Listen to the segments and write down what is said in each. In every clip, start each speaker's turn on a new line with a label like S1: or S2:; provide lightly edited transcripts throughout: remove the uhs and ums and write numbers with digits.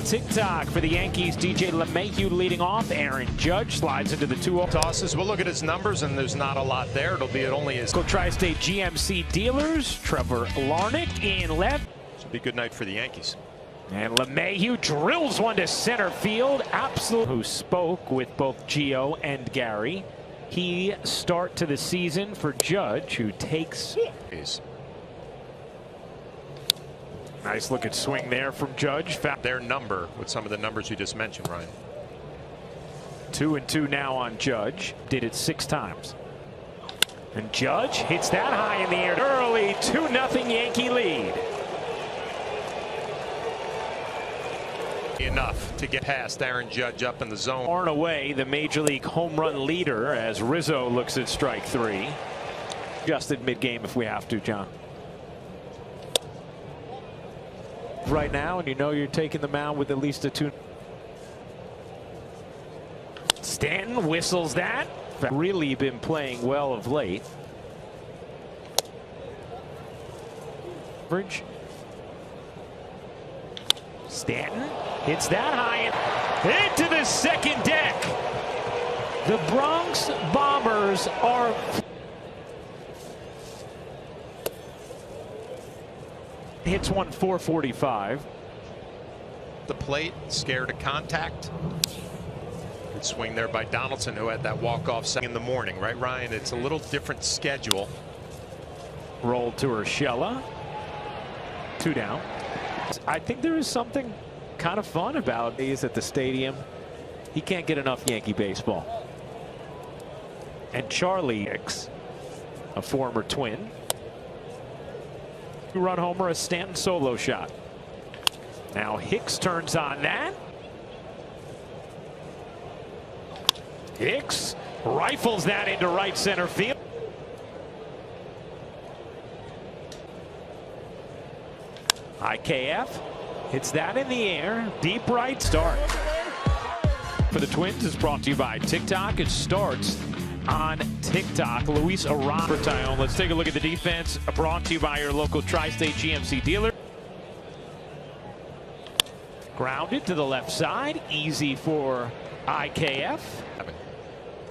S1: TikTok for the Yankees. DJ LeMahieu leading off. Aaron Judge slides into the 2-0
S2: tosses. We'll look at his numbers, and there's not a lot there. It'll be only his
S1: Tri-State GMC dealers. Trevor Larnach in left.
S2: Should be a good night for the Yankees.
S1: And LeMahieu drills one to center field. Absolutely. Who spoke with both Gio and Gary. He start to the season for Judge, who takes. Nice looking swing there from Judge.
S2: Their number with some of the numbers you just mentioned, Ryan.
S1: 2-2 now on Judge. Did it 6 times. And Judge hits that high in the air. Early 2-0 Yankee lead.
S2: Enough to get past Aaron Judge up in the zone.
S1: Far and away the major league home run leader as Rizzo looks at strike 3. Adjusted mid-game if we have to, John. Right now, and you know you're taking the mound with at least a 2. Stanton whistles that. Really been playing well of late. Bridge. Stanton hits that high into the second deck. The Bronx Bombers are. Hits one 445.
S2: The plate, scared of contact. Good swing there by Donaldson, who had that walk-off second in the morning, right, Ryan? It's a little different schedule.
S1: Rolled to Urshela. 2 down. I think there is something kind of fun about these at the stadium. He can't get enough Yankee baseball. And Charlie Hicks, a former Twin. 2-run homer, a Stanton solo shot. Now Hicks turns on that. Hicks rifles that into right center field. IKF hits that in the air. Deep right start. For the Twins is brought to you by TikTok. It starts on TikTok. Luis Arraez. Let's take a look at the defense. Brought to you by your local Tri-State GMC dealer. Grounded to the left side. Easy for IKF.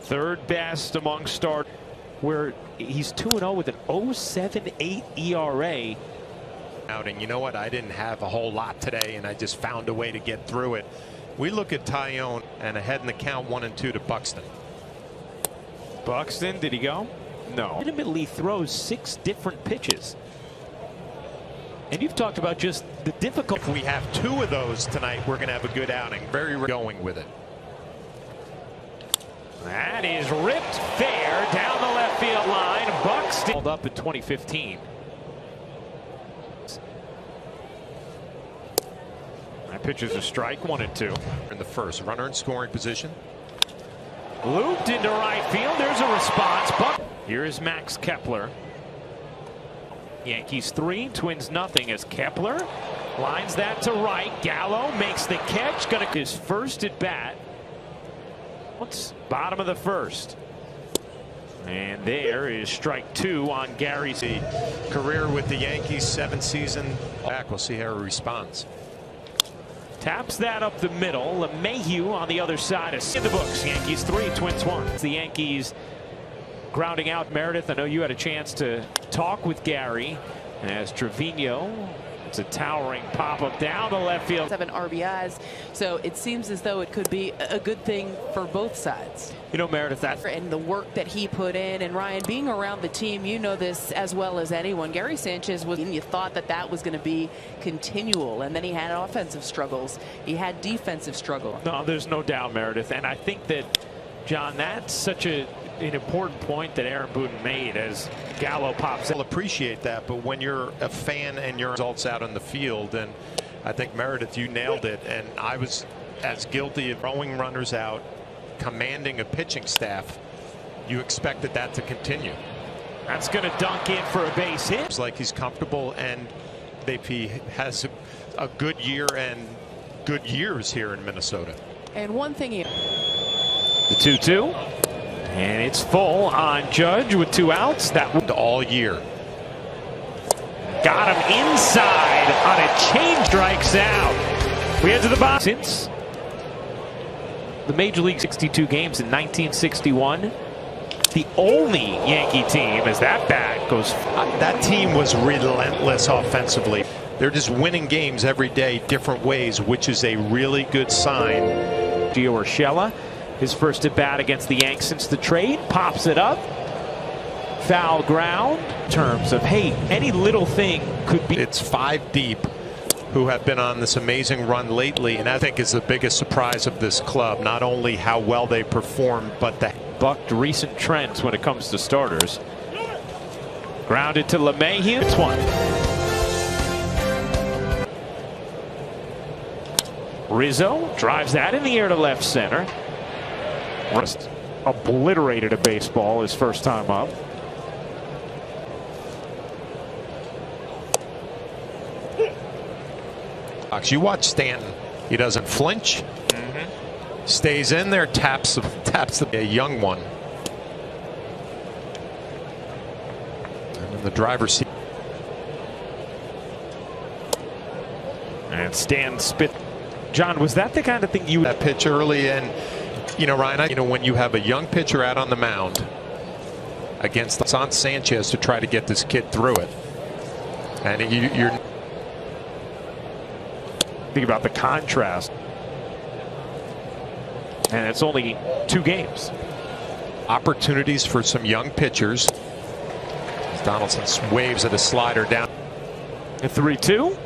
S1: Third best among start, where he's 2-0 with an 0.78 ERA.
S2: Outing. You know what? I didn't have a whole lot today, and I just found a way to get through it. We look at Taillon and ahead in the count 1-2 to Buxton.
S1: Buxton, did he go? No. Legitimately throws 6 different pitches. And you've talked about just the difficult.
S2: If we have 2 of those tonight, we're going to have a good outing. Very going with it.
S1: That is ripped fair down the left field line. Buxton held up in 2015. That pitch is a strike, 1-2.
S2: In the first, runner in scoring position.
S1: Looped into right field. There's a response. Here is Max Kepler. Yankees 3, Twins nothing as Kepler lines that to right. Gallo makes the catch. Gonna his first at bat. What's bottom of the first? And there is strike 2 on Gary's
S2: career with the Yankees, 7 season back. We'll see how he responds.
S1: Taps that up the middle. LeMahieu on the other side. In the books, Yankees 3, Twins 1. It's the Yankees grounding out Meredith. I know you had a chance to talk with Gary as Trevino. It's a towering pop-up down the left field.
S3: 7 RBIs, so it seems as though it could be a good thing for both sides.
S1: You know, Meredith, that
S3: and the work that he put in, and Ryan, being around the team, you know this as well as anyone. Gary Sanchez was, and you thought that that was going to be continual, and then he had offensive struggles. He had defensive struggle.
S1: No, there's no doubt, Meredith, and I think that, John, that's such an important point that Aaron Boone made as Gallo pops in.
S2: I'll appreciate that, but when you're a fan and your results out on the field, and I think, Meredith, you nailed it, and I was as guilty of throwing runners out, commanding a pitching staff. You expected that to continue.
S1: That's going to dunk in for a base hit.
S2: It's like he's comfortable, and if he has a good year and good years here in Minnesota.
S3: And one thing
S1: the 2-2. And it's full on Judge with 2 outs. That
S2: all year.
S1: Got him inside on a change, strikes out. We head to the box. Since the Major League 62 games in 1961, the only Yankee team as that bat goes.
S2: That team was relentless offensively. They're just winning games every day, different ways, which is a really good sign.
S1: Gio Urshela, his first at bat against the Yanks since the trade, pops it up. Foul ground. In terms of, hey, any little thing could be.
S2: It's 5 deep who have been on this amazing run lately, and I think is the biggest surprise of this club. Not only how well they perform, but the
S1: bucked recent trends when it comes to starters. Grounded to LeMahieu. It's one. Rizzo drives that in the air to left center. Just obliterated a baseball his first time up.
S2: You watch Stanton. He doesn't flinch. Stays in there, taps a young one. And in the driver's seat.
S1: And Stan spit. John, was that the kind of thing you.
S2: That pitch early, and you know, Ryan, when you have a young pitcher out on the mound against San Sanchez to try to get this kid through it, and you're.
S1: Think about the contrast. And it's only 2 games.
S2: Opportunities for some young pitchers. As Donaldson waves at a slider down.
S1: A 3-2.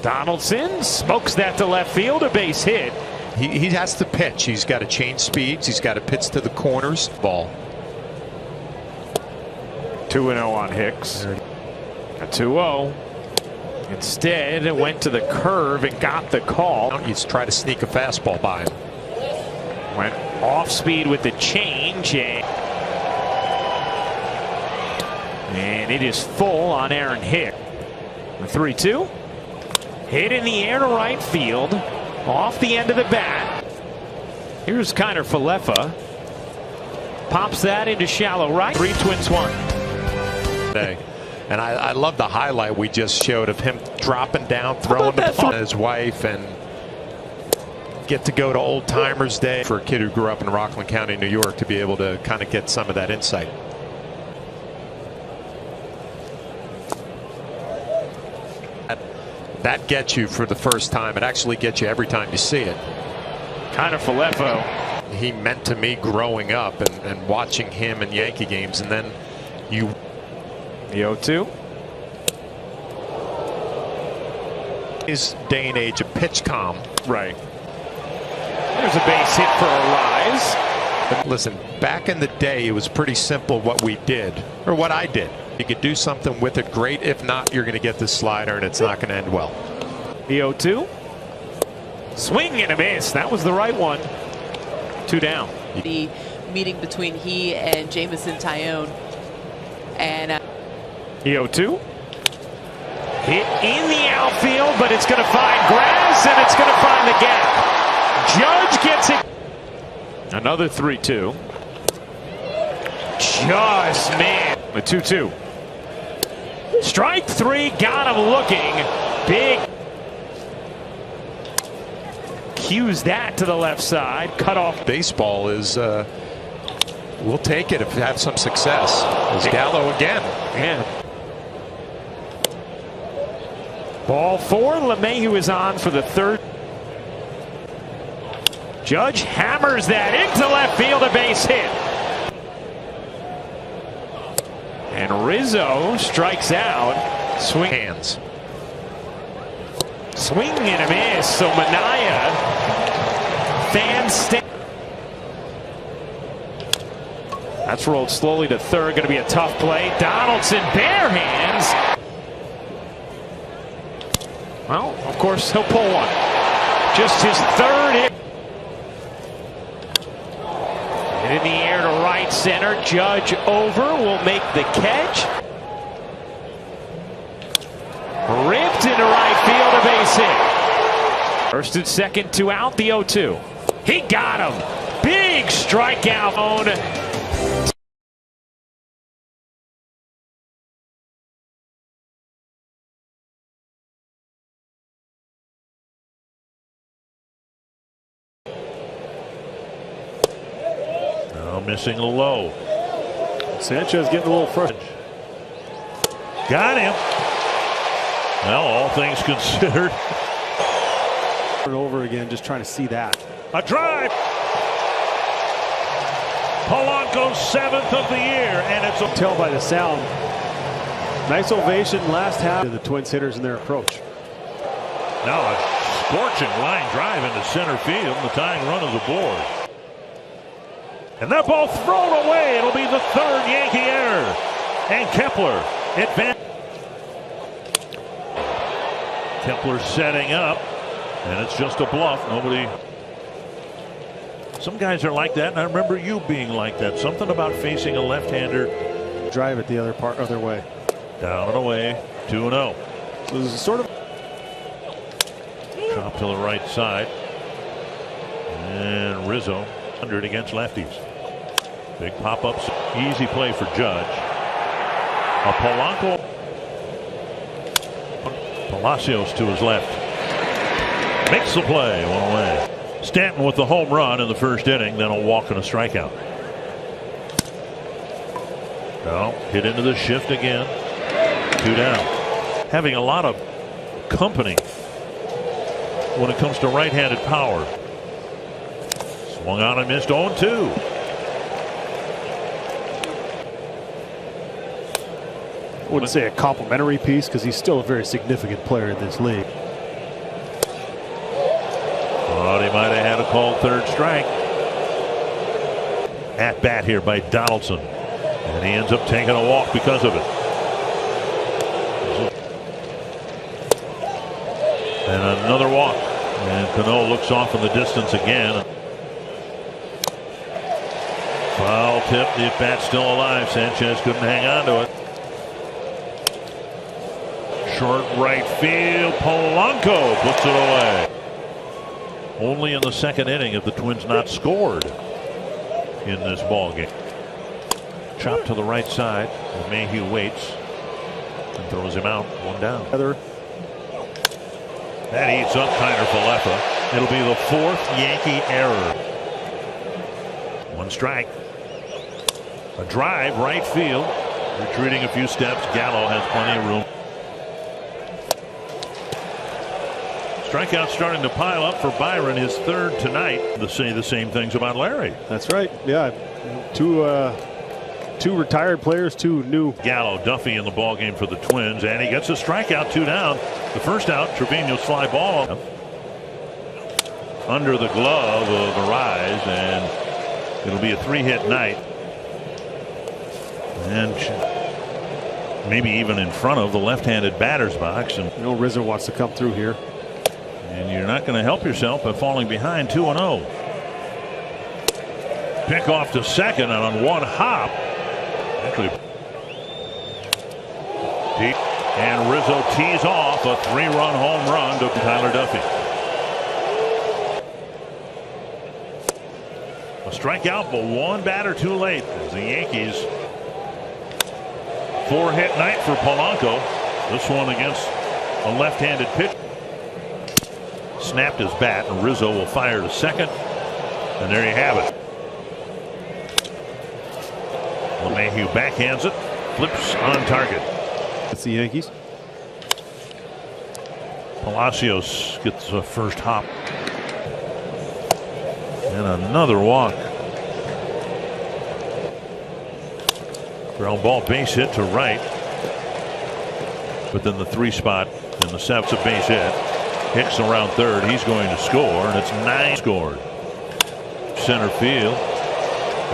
S1: Donaldson smokes that to left field, a base hit.
S2: He has to pitch. He's got to change speeds. He's got to pitch to the corners. Ball.
S1: 2-0 on Hicks. A 2-0. Instead, it went to the curve and got the call.
S2: He's trying to sneak a fastball by him.
S1: Went off speed with the change. And it is full on Aaron Hicks. The 3-2. Hit in the air to right field. Off the end of the bat. Here's Kiner Falefa. Pops that into shallow right. 3 Twins 1.
S2: Today. And I love the highlight we just showed of him dropping down, throwing the ball to his wife, and get to go to Old Timers Day for a kid who grew up in Rockland County, New York, to be able to kind of get some of that insight. That gets you for the first time. It actually gets you every time you see it.
S1: Kiner Falefa.
S2: He meant to me growing up and watching him in Yankee games, and then you.
S1: The 0-2.
S2: His day and age of pitch calm.
S1: Right. There's a base hit for a rise.
S2: But listen, back in the day, it was pretty simple what we did, or what I did. You could do something with it, great. If not, you're going to get this slider, and it's not going to end well.
S1: The 0-2. Swing and a miss. That was the right one. 2 down.
S3: The meeting between he and Jamison Tyone. And
S1: the 0-2. Hit in the outfield, but it's going to find grass, and it's going to find the gap. Judge gets it. Another 3-2. Just, man. The 2-2. Strike 3. Got him looking. Big. Cues that to the left side. Cut off.
S2: Baseball is, we'll take it if you have some success. There's Gallo again.
S1: Yeah. Ball 4. LeMahieu is on for the 3rd. Judge hammers that into left field, a base hit. And Rizzo strikes out. Swing.
S2: Hands.
S1: Swing and a miss. So Manaea. Fans stand. That's rolled slowly to 3rd. Going to be a tough play. Donaldson bare hands. Well, of course, he'll pull one. Just his 3rd hit. And in the air to right center. Judge over will make the catch. Ripped into right field, a base hit. First and second, 2 out, the 0-2. He got him. Big strikeout.
S4: missing a low.
S5: Sanchez getting a little frustrated.
S4: Got him. Well, all things considered.
S5: And over again, just trying to see that.
S4: A drive. Polanco's 7th of the year, and it's a
S5: tell by the sound. Nice ovation last half to the Twins hitters in their approach.
S4: Now a scorching line drive into center field. The tying run is aboard. And that ball thrown away. It'll be the 3rd Yankee error. And Kepler advanced. Kepler setting up. And it's just a bluff. Nobody. Some guys are like that, and I remember you being like that. Something about facing a left-hander.
S5: Drive it the other way.
S4: Down and away. 2-0.
S5: So this is sort of.
S4: Chop to the right side. And Rizzo 100 against lefties. Big pop-ups. Easy play for Judge. A Polanco. Palacios to his left. Makes the play. 1 away. Stanton with the home run in the 1st inning. Then a walk and a strikeout. Now hit into the shift again. 2 down. Having a lot of company when it comes to right-handed power. Swung on and missed 0-2.
S5: I wouldn't say a complimentary piece because he's still a very significant player in this league.
S4: Thought he might have had a called 3rd strike. At bat here by Donaldson. And he ends up taking a walk because of it. And another walk. And Cano looks off in the distance again. Foul tip. The at bat still alive. Sanchez couldn't hang on to it. Short right field. Polanco puts it away. Only in the 2nd inning have the Twins not scored in this ball game. Chop to the right side. Mayhew waits and throws him out. 1 down. That eats up Kiner Falefa. It'll be the 4th Yankee error. 1 strike. A drive right field. Retreating a few steps. Gallo has plenty of room. Strikeouts starting to pile up for Byron, his 3rd tonight. To say the same things about Larry.
S5: That's right. Yeah, two retired players, 2 new.
S4: Gallo, Duffy in the ball game for the Twins, and he gets a strikeout. 2 down. The first out, Trevino's fly ball under the glove of Arise, and it'll be a 3-hit night, and maybe even in front of the left-handed batter's box. And
S5: you know Rizzo wants to come through here.
S4: And you're not going to help yourself by falling behind 2-0. Pick off to second, and on 1 hop. Actually. Deep. And Rizzo tees off a 3-run home run to Tyler Duffy. A strikeout, but 1 batter too late as the Yankees. 4-hit night for Polanco. This one against a left-handed pitch. Snapped his bat, and Rizzo will fire to second. And there you have it. LeMahieu backhands it, flips on target.
S5: That's the Yankees.
S4: Palacios gets the first hop. And another walk. Ground ball, base hit to right. But then the 3 spot in the 7th, a base hit. Hicks around 3rd. He's going to score, and it's 9 scored. Center field.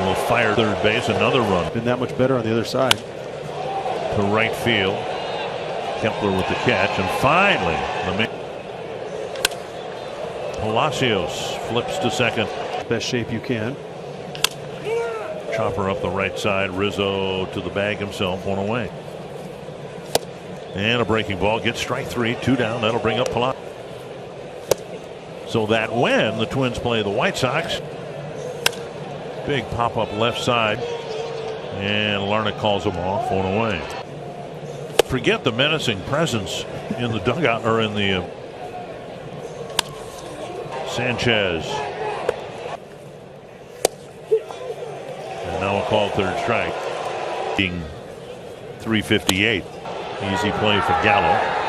S4: Will fire 3rd base. Another run.
S5: Been that much better on the other side.
S4: To right field. Kepler with the catch, and finally, Palacios flips to second.
S5: Best shape you can.
S4: Chopper up the right side. Rizzo to the bag himself. 1 away. And a breaking ball. Gets strike 3. 2 down. That'll bring up Palacios. So that when the Twins play the White Sox. Big pop-up left side. And Larnach calls him off. 1 away. Forget the menacing presence in the dugout, or in the Sanchez. called third strike. Being 358. Easy play for Gallo.